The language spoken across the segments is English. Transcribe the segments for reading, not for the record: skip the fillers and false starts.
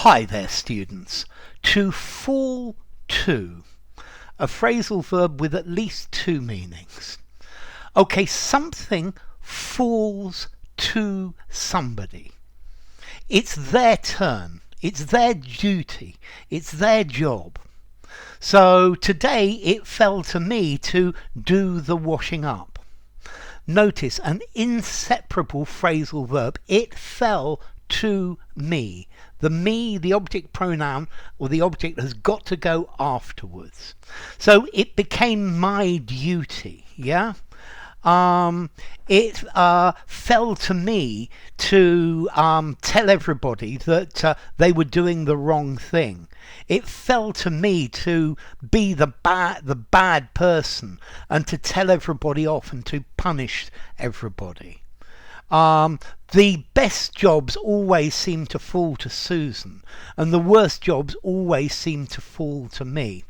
Hi there, students. To fall to. A phrasal verb with at least two meanings. Okay, something falls to somebody. It's their turn. It's their duty. It's their job. So today it fell to me to do the washing up. Notice an inseparable phrasal verb. It fell to me. The object pronoun, or the object, has got to go afterwards. So it became my duty, yeah? It fell to me to tell everybody that they were doing the wrong thing. It fell to me to be the bad person and to tell everybody off and to punish everybody. The best jobs always seem to fall to Susan, and the worst jobs always seem to fall to me.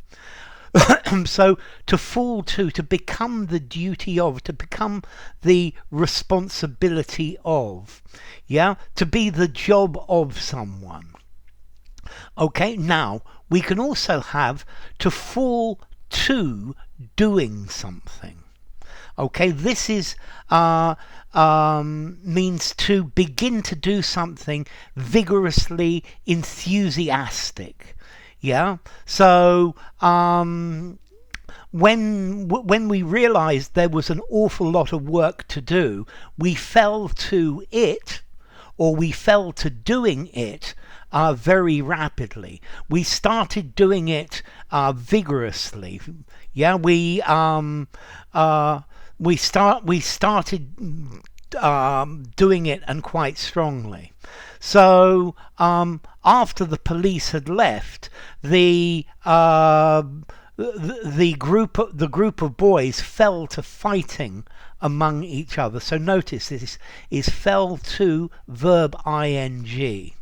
So to fall to become the duty of, to become the responsibility of, yeah, to be the job of someone. Okay, now we can also have to fall to doing something. Okay, this is means to begin to do something vigorously enthusiastic. Yeah, so when we realized there was an awful lot of work to do, we fell to it, or we fell to doing it very rapidly. We started doing it vigorously. Yeah, we started doing it, and quite strongly. So after the police had left, the group of boys fell to fighting among each other. So notice this is fell to verb ing.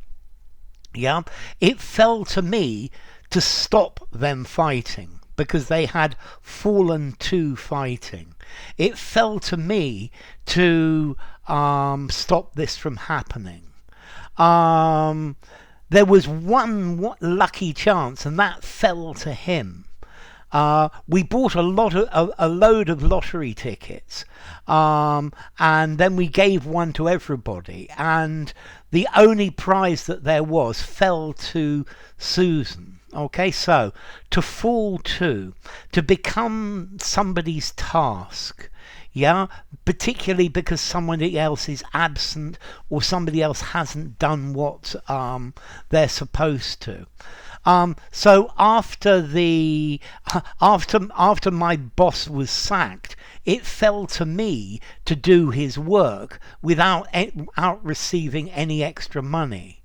Yeah, it fell to me to stop them fighting because they had fallen to fighting. It fell to me to stop this from happening. There was one lucky chance, and that fell to him. We bought a load of lottery tickets, and then we gave one to everybody, and the only prize that there was fell to Susan. Okay, so to fall to become somebody's task, yeah, particularly because somebody else is absent or somebody else hasn't done what they're supposed to. So after my boss was sacked, it fell to me to do his work without receiving any extra money.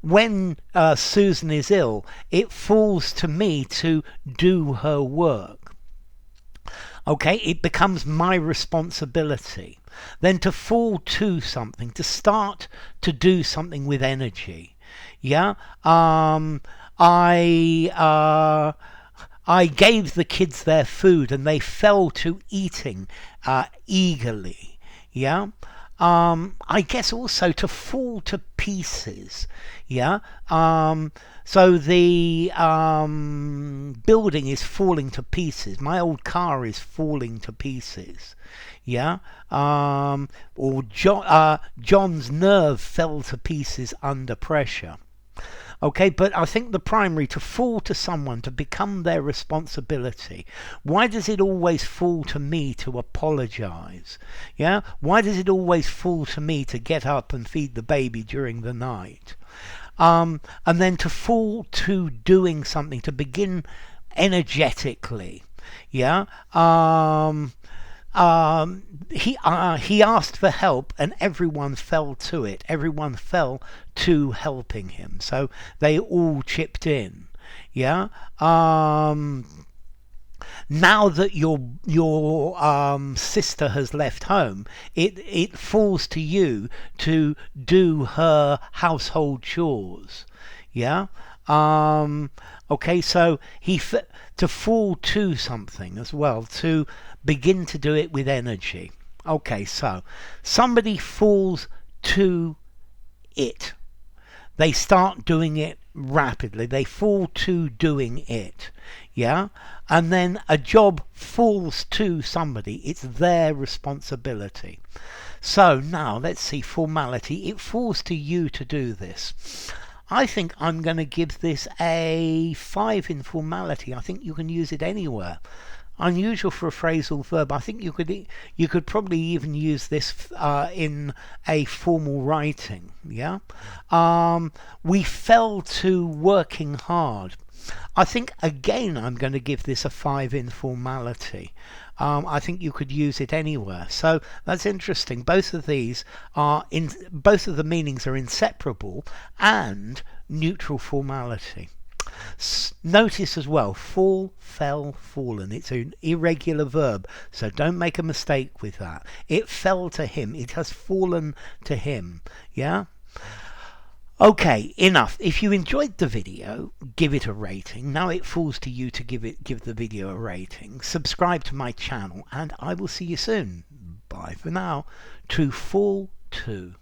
When Susan is ill, it falls to me to do her work. Okay, it becomes my responsibility. Then to fall to something, to start to do something with energy. Yeah, I gave the kids their food and they fell to eating eagerly. Yeah. I guess also to fall to pieces. Yeah. So the building is falling to pieces. My old car is falling to pieces. Yeah. Or John's nerve fell to pieces under pressure. Okay, but I think the primary, to fall to someone, to become their responsibility. Why does it always fall to me to apologize? Yeah? Why does it always fall to me to get up and feed the baby during the night? And then to fall to doing something, to begin energetically. Yeah? He asked for help and everyone fell to it. Everyone fell to helping him. So they all chipped in. Yeah. Now that your sister has left home, it falls to you to do her household chores. Yeah. Okay, so to fall to something as well, to begin to do it with energy. Okay, so somebody falls to it. They start doing it rapidly. They fall to doing it. Yeah? And then a job falls to somebody. It's their responsibility. So now let's see formality. It falls to you to do this. I think I'm going to give this a 5 in formality. I think you can use it anywhere. Unusual for a phrasal verb. I think you could probably even use this in a formal writing. Yeah. We fell to working hard. I think again I'm going to give this a 5 in formality. I think you could use it anywhere. So that's interesting. Both of these are both of the meanings are inseparable and neutral formality. Notice as well, fall, fell, fallen. It's an irregular verb, so don't make a mistake with that. It fell to him. It has fallen to him. Yeah? Okay, enough. If you enjoyed the video, give it a rating. Now it falls to you to give the video a rating. Subscribe to my channel, and I will see you soon. Bye for now. To fall to.